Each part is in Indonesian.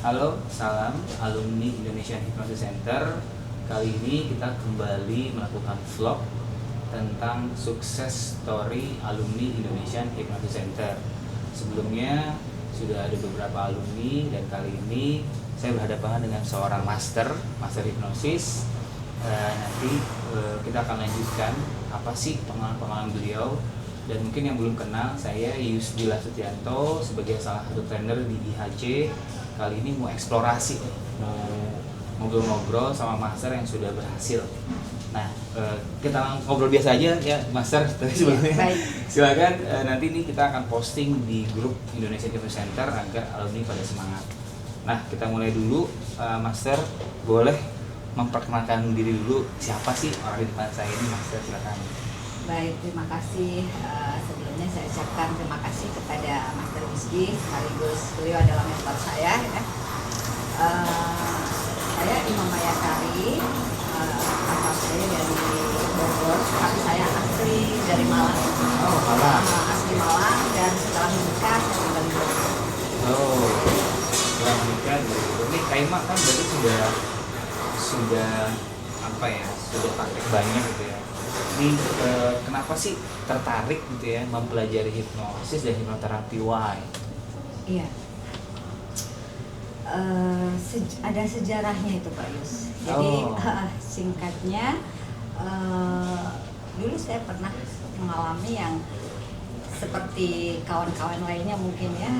Halo, salam alumni Indonesian Hypnosis Center. Kali ini kita kembali melakukan vlog tentang sukses story alumni Indonesian Hypnosis Center. Sebelumnya sudah ada beberapa alumni dan kali ini saya berhadapan dengan seorang master hipnosis. Nanti kita akan lanjutkan apa sih pengalaman beliau. Dan mungkin yang belum kenal, saya Yusdila Setianto sebagai salah satu trainer di IHC. Kali ini mau eksplorasi, mau ngobrol-ngobrol sama master yang sudah berhasil. Nah, kita ngobrol biasa aja ya, master. Tadi sebelumnya, silakan. Nanti ini kita akan posting di grup Indonesia Hypnosis Center agar alumni pada semangat. Nah, kita mulai dulu, master. Boleh memperkenalkan diri dulu, siapa sih orang di depan saya ini, master? Silakan. Baik, terima kasih. Sebelumnya saya ucapkan terima kasih kepada Master Rizky, sekaligus beliau adalah mentor saya. Ya. Saya Imam Mayakari, asal saya dari Bogor, tapi saya asli dari Malang. Oh, Malang. Asli Malang, dan setelah menikah saya tinggal di Bogor. Oh, setelah menikah di Bogor. Ini Kaima kan berarti sudah apa ya? Sudah praktek banyak gitu ya. Ini kenapa sih tertarik gitu ya mempelajari hipnosis dan hipnoterapi? Why? Iya, ada sejarahnya itu Pak Yus. Jadi singkatnya, dulu saya pernah mengalami yang seperti kawan-kawan lainnya mungkin ya,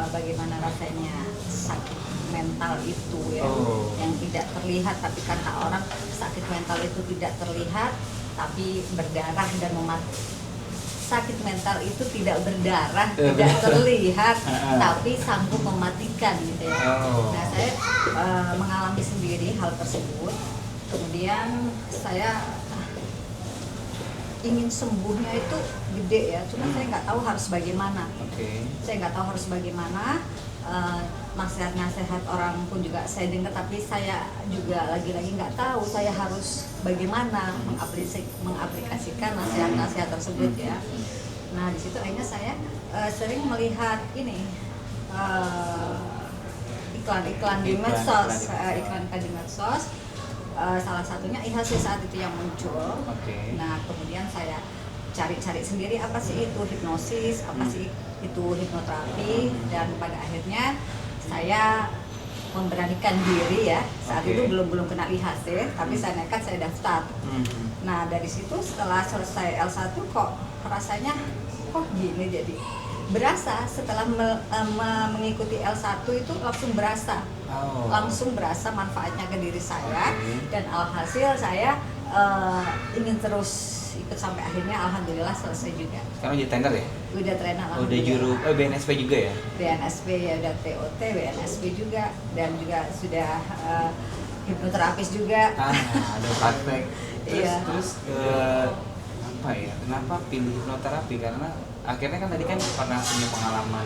bagaimana rasanya sakit mental itu ya, yang tidak terlihat, tapi kata orang sakit mental itu tidak terlihat tapi berdarah dan sakit mental itu tidak berdarah, tidak terlihat, tapi sanggup mematikan gitu ya. Nah, saya mengalami sendiri hal tersebut. Kemudian saya ingin sembuhnya itu gede ya, cuma saya nggak tahu harus bagaimana. Saya nggak tahu harus bagaimana. Nasihat-nasihat orang pun juga saya dengar, tapi saya juga lagi-lagi nggak tahu saya harus bagaimana mengaplikasikan nasihat-nasihat tersebut ya. Nah, di situ akhirnya saya sering melihat ini iklan-iklan di medsos, iklan-iklan di medsos. Salah satunya IHC saat itu yang muncul. Nah, kemudian saya cari-cari sendiri apa sih itu hipnosis, apa sih itu hipnoterapi, dan pada akhirnya saya memberanikan diri ya. Saat itu belum kena IHC, tapi saya nekat, saya daftar. Nah, dari situ setelah selesai L1 kok rasanya kok gini, jadi berasa setelah mengikuti L1 itu langsung berasa manfaatnya ke diri saya, dan alhasil saya ingin terus ikut sampai akhirnya alhamdulillah selesai juga. Sekarang jadi trainer ya? Udah trainer. Udah juru BNSP juga ya? BNSP ya, udah TOT, BNSP juga, dan juga sudah hipnoterapis juga. Ada praktek. Terus apa ya? Kenapa pilih hipnoterapi? Karena akhirnya kan tadi kan pernah punya pengalaman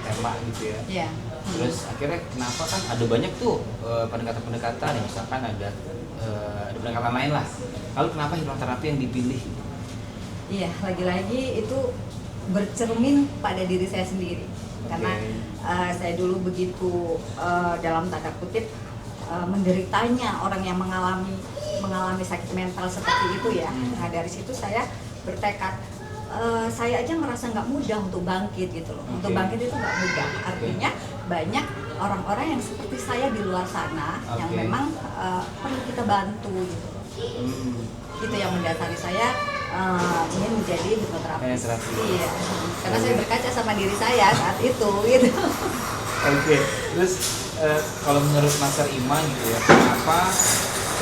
tembak gitu ya. Iya. Terus akhirnya kenapa kan ada banyak tuh pendekatan-pendekatan, ya, misalkan ada pendekatan lain lah. Lalu kenapa hipnoterapi yang dipilih? Iya, lagi-lagi itu bercermin pada diri saya sendiri. Karena saya dulu begitu dalam tanda kutip menderitanya orang yang mengalami sakit mental seperti itu ya. Nah, dari situ saya bertekad, saya aja merasa nggak mudah untuk bangkit gitu loh. Untuk bangkit itu nggak mudah. Artinya banyak orang-orang yang seperti saya di luar sana yang memang perlu kita bantu gitu. Itu yang mendasari saya ingin menjadi hipnoterapis. Iya, karena saya berkaca sama diri saya saat itu gitu. Terus kalau menurut Master Ima gitu ya, kenapa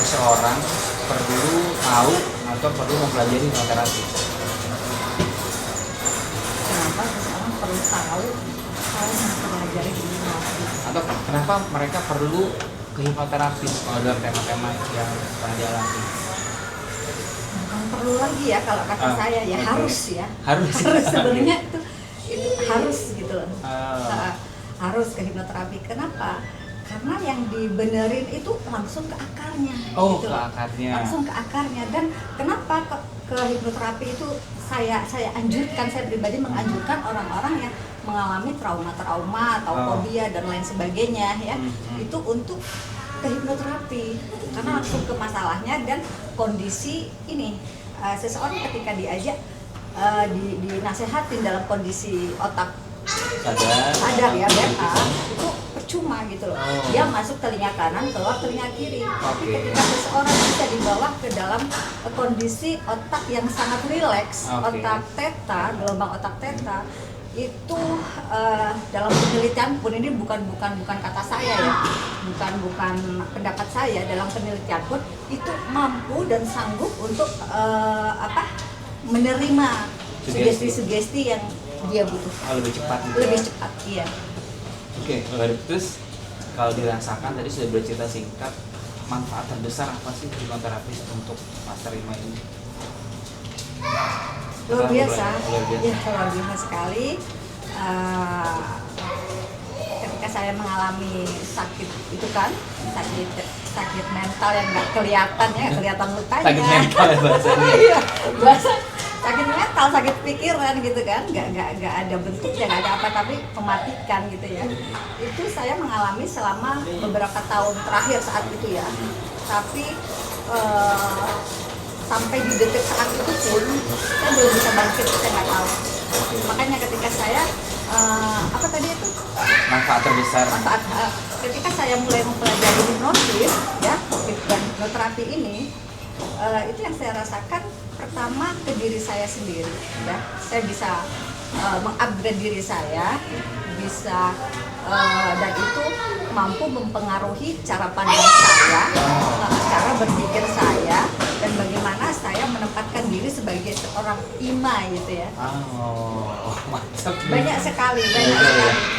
seseorang perlu tahu atau perlu mempelajari hipnoterapi? Kenapa seseorang perlu tahu mempelajari hipnoterapi? Atau kenapa mereka perlu ke hipnoterapis kalau dalam tema-tema yang pernah dialami? Bukan perlu lagi ya kalau kata saya ya, harus ya. Harus sebenarnya itu harus gitu loh. Harus ke hipnoterapi. Kenapa? Karena yang dibenerin itu langsung ke akarnya. Gitu ke akarnya. Langsung ke akarnya. Dan kenapa ke hipnoterapi itu saya anjurkan, saya pribadi menganjurkan orang-orang yang mengalami trauma-trauma atau fobia dan lain sebagainya ya, itu untuk ke hipnoterapi karena langsung ke masalahnya dan kondisi ini. Seseorang ketika diajak dinasehatin dalam kondisi otak sadar ya beta, itu percuma gitu loh. Dia masuk telinga kanan, keluar telinga kiri. Tapi ketika seseorang bisa dibawa ke dalam kondisi otak yang sangat rileks, otak theta, gelombang otak theta, itu dalam penelitian pun, ini bukan kata saya ya, bukan pendapat saya, dalam penelitian pun itu mampu dan sanggup untuk menerima sugesti-sugesti yang dia butuhkan. Lebih cepat gitu. Lebih cepat, iya. Oke, terus kalau dirasakan tadi sudah bercerita singkat, manfaat terbesar apa sih hipnoterapis untuk Mas Rima ini? Luar biasa. Ya, luar biasa sekali. Ketika saya mengalami sakit itu kan, sakit mental yang nggak kelihatan ya, kelihatan lukanya. Sakit mental ya bahasanya. Iya, bahasa sakit mental, sakit pikiran gitu kan, nggak ada bentuknya, nggak ada apa, tapi mematikan gitu ya. Itu saya mengalami selama beberapa tahun terakhir saat itu ya. Tapi sampai di detik saat itu pun saya belum bisa bangkit, saya nggak tahu. Makanya ketika saya manfaat terbesar. Ketika saya mulai mempelajari hipnosis ya, dan hipnoterapi ini, itu yang saya rasakan pertama ke diri saya sendiri ya. Saya bisa mengupgrade diri saya, bisa dan itu mampu mempengaruhi cara pandang saya, cara berpikir saya, dan bagaimana saya menempatkan diri sebagai seorang ima gitu ya. Mantap. Banyak sekali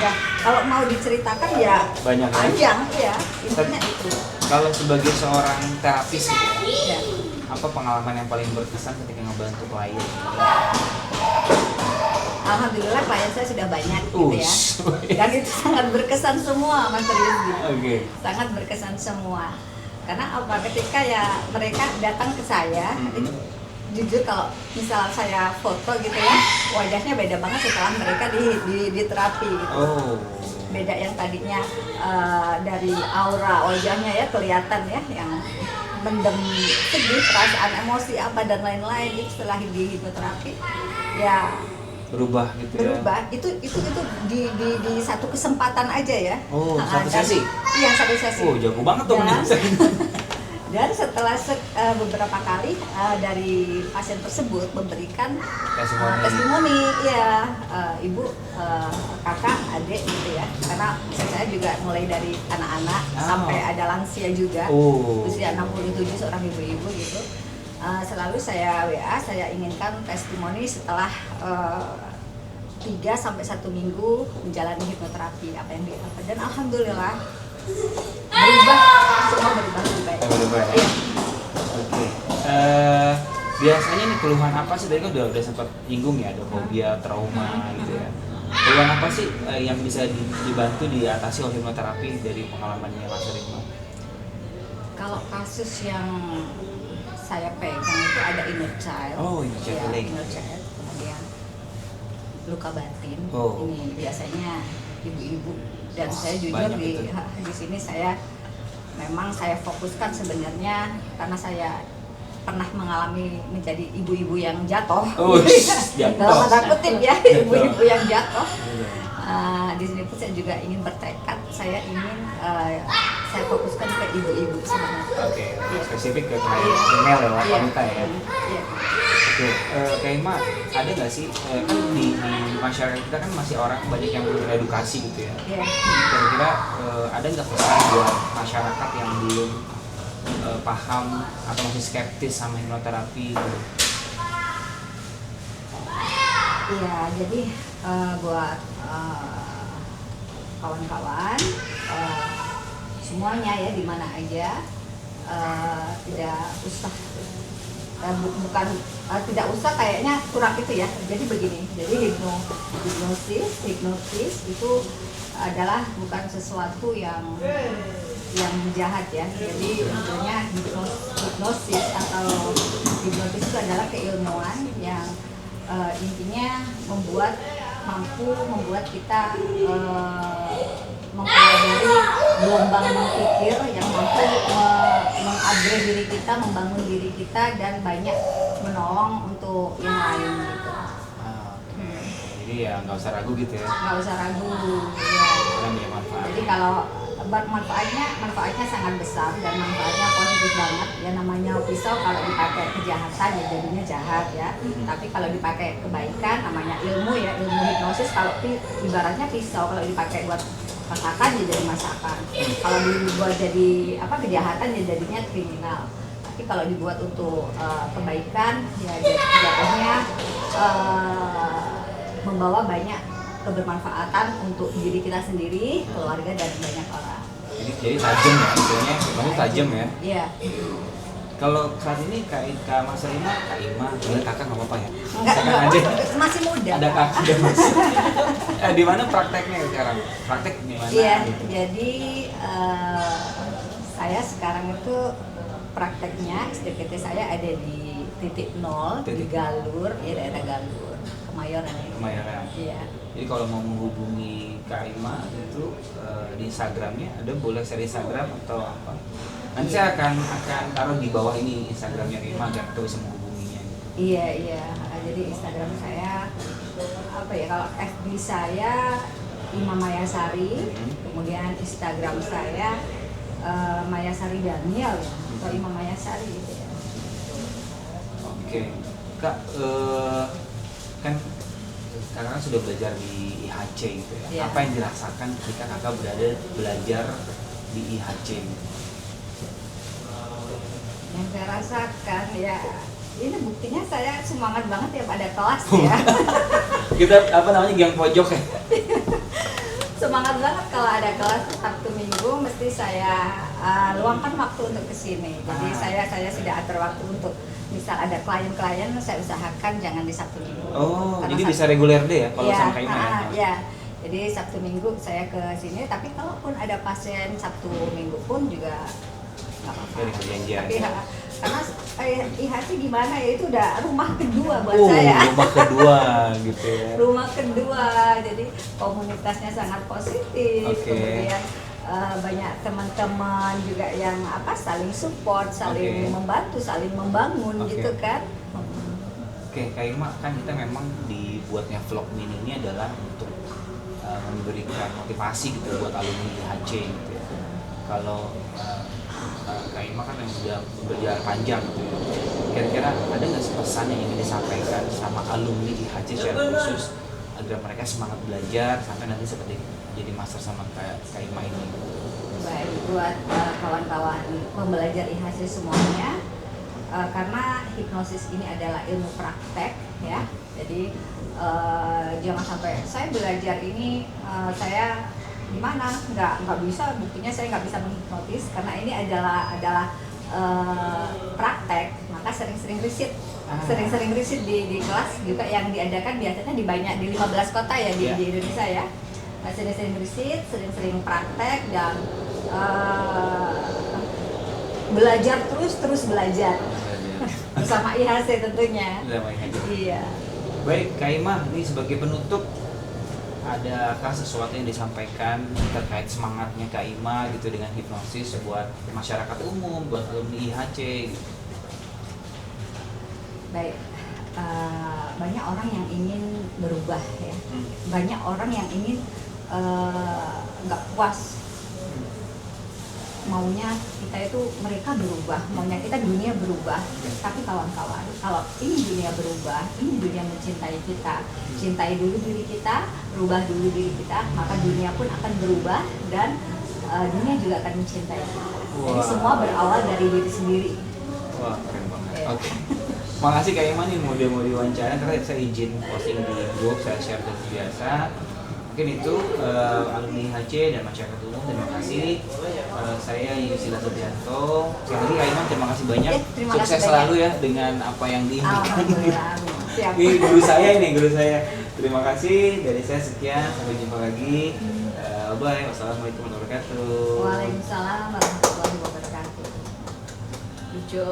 ya. Kalau mau diceritakan ya banyak panjang ya, intinya itu. Kalau sebagai seorang terapis gitu ya, apa pengalaman yang paling berkesan ketika ngebantu klien? Alhamdulillah klien saya sudah banyak gitu ya. Dan itu sangat berkesan semua, Mas Rizky. Sangat berkesan semua. Karena apa? Ketika ya mereka datang ke saya, jujur kalau misal saya foto gitu ya, wajahnya beda banget setelah mereka di terapi gitu. Beda yang tadinya dari aura wajahnya ya kelihatan ya, yang mendem sedih, perasaan, emosi apa dan lain-lain, itu setelah di hipnoterapi ya berubah gitu ya. Itu di satu kesempatan aja ya. Satu sesi. Iya, satu sesi. Jago banget tuh menurut. Dan setelah beberapa kali dari pasien tersebut memberikan testimoni ya, ibu, kakak, adik gitu ya. Karena saya juga mulai dari anak-anak sampai ada lansia juga, usia 67, seorang ibu-ibu gitu. Selalu saya WA, saya inginkan testimoni setelah 3 sampai 1 minggu menjalani hipnoterapi apa yang dilakukan, dan alhamdulillah semua berubah lebih baik. Ya? Oke. Biasanya nih keluhan apa sih, tadi kan udah sempat nyinggung ya, ada fobia, trauma gitu ya. Keluhan apa sih yang bisa dibantu diatasi oleh hipnoterapi dari pengalamannya Mas Rima? Kalau kasus yang saya pegang itu ada inner child, inner child, kemudian luka batin. Ini biasanya ibu-ibu, dan saya jujur di sini saya fokuskan sebenarnya karena saya pernah mengalami menjadi ibu-ibu yang jatuh. Dalam tanda kutip ya, ibu-ibu yang jatuh. Di sini pun saya juga ingin bertekad, saya ingin saya fokuskan ke ibu-ibu sebenarnya. Spesifik ke female ya, wanita ya. Kak Ima, ada nggak sih kan di masyarakat kita kan masih orang banyak yang belum teredukasi gitu ya. Kira-kira ada nggak pesan buat masyarakat yang belum paham atau masih skeptis sama hipnoterapi gitu? Iya, jadi buat kawan-kawan semuanya ya, di mana aja, tidak usah tidak usah kayaknya kurang itu ya. Jadi begini, jadi hipnosis itu adalah bukan sesuatu yang jahat ya. Jadi sebenarnya hipnosis atau hipnotis itu adalah keilmuan yang intinya membuat mampu membuat kita mempelajari gelombang berpikir yang mampu mengupgrade diri kita, membangun diri kita, dan banyak menolong untuk yang lain gitu. Jadi ya nggak usah ragu gitu ya. Nggak usah ragu. Ya. Karena punya manfaat. Jadi kalau manfaatnya sangat besar dan manfaatnya positif banget. Ya namanya pisau kalau dipakai kejahatan ya jadinya jahat ya. Tapi kalau dipakai kebaikan namanya ilmu ya, ilmu hipnosis. Kalau ibaratnya pisau kalau dipakai buat masakan ya jadi masakan. Kalau dibuat jadi kejahatan ya jadinya kriminal. Tapi kalau dibuat untuk kebaikan ya jatuhnya membawa banyak kebermanfaatan untuk diri kita sendiri, keluarga, dan banyak orang. Jadi tajam ya, istilahnya masih tajam ya. Iya. Kalau saat ini Kak Mas Ima, boleh kakak nggak apa-apa ya? Enggak, aja. Masih muda. Ada kakak dan masih. Di mana prakteknya sekarang? Praktek di mana? Iya, gitu? jadi saya sekarang itu prakteknya STPT saya ada di titik nol di Galur, ya daerah Galur, Kemayoran ya. Kemayoran. Iya. Jadi kalau mau menghubungi Kak Ima itu di Instagramnya ada, boleh share Instagram atau apa? Nanti saya akan taruh di bawah ini Instagramnya Kak Ima agar kita bisa menghubunginya. Iya. Jadi Instagram saya kalau FB saya Ima Mayasari, kemudian Instagram saya Mayasari Daniel ya, atau Ima Mayasari gitu ya. Oke. Kak, kan kakak sudah belajar di IHC gitu ya. Yeah. Apa yang dirasakan ketika kakak belajar di IHC? Yang saya rasakan ya, ini buktinya saya semangat banget ya pada kelas ya. Kita gang pojok ya. Semangat banget kalau ada kelas Sabtu Minggu mesti saya luangkan waktu untuk kesini. Jadi saya sudah atur waktu untuk misal ada klien-klien saya usahakan jangan di Sabtu Minggu. Oh, karena jadi bisa reguler deh ya kalau sama Kak Ima ya? Iya. Jadi Sabtu Minggu saya ke sini, tapi kalaupun ada pasien Sabtu Minggu pun juga nggak apa-apa. Tapi karena IHC gimana ya, itu udah rumah kedua buat saya. Rumah kedua gitu ya. Rumah kedua, jadi komunitasnya sangat positif. Kemudian banyak teman-teman juga yang saling support, saling membantu, saling membangun gitu kan. Oke, Kak Ima, kan kita memang dibuatnya vlog mini ini adalah untuk memberikan motivasi gitu buat alumni IHC gitu ya. Kalau Kak Ima kan yang sudah berjalan panjang gitu ya. Kira-kira ada nggak sih pesan yang ingin disampaikan sama alumni IHC secara khusus agar mereka semangat belajar sampai nanti seperti jadi master sama Kak Ima ini? Baik, buat kawan-kawan pembelajar IHC semuanya, karena hipnosis ini adalah ilmu praktek ya. Jadi jangan sampai saya belajar ini saya gimana nggak bisa, buktinya saya nggak bisa menghipnotis, karena ini adalah praktek. Maka sering-sering riset di kelas juga yang diadakan biasanya di 15 kota ya di Indonesia ya. Sering-sering riset, sering-sering praktek, dan belajar terus belajar bersama IHC tentunya. Iya. Baik, Kak Ima, ini sebagai penutup, adakah sesuatu yang disampaikan terkait semangatnya Kak Ima gitu dengan hipnosis buat masyarakat umum, buat alumni IHC gitu? Baik, banyak orang yang ingin berubah ya. Banyak orang yang ingin nggak puas, maunya kita itu mereka berubah, maunya kita dunia berubah. Tapi kawan-kawan, kalau ini dunia berubah, ini dunia mencintai kita, cintai dulu diri kita, rubah dulu diri kita, maka dunia pun akan berubah dan dunia juga akan mencintai kita. Jadi semua berawal dari diri sendiri. Wah, keren banget. Oke. Makasih Kak Ima nih mau diwawancara, karena saya izin posting di grup, saya share seperti biasa. Mungkin itu alumni IHC dan masyarakat umum, terima kasih. Saya Yusila Subianto. Sekali lagi Kak Ima, terima kasih banyak. Sukses selalu ya dengan apa yang diimpikan. Ini guru saya. Terima kasih, dari saya sekian, sampai jumpa lagi. Bye. Wassalamualaikum warahmatullahi wabarakatuh. Waalaikumsalam warahmatullahi wabarakatuh. Lucu.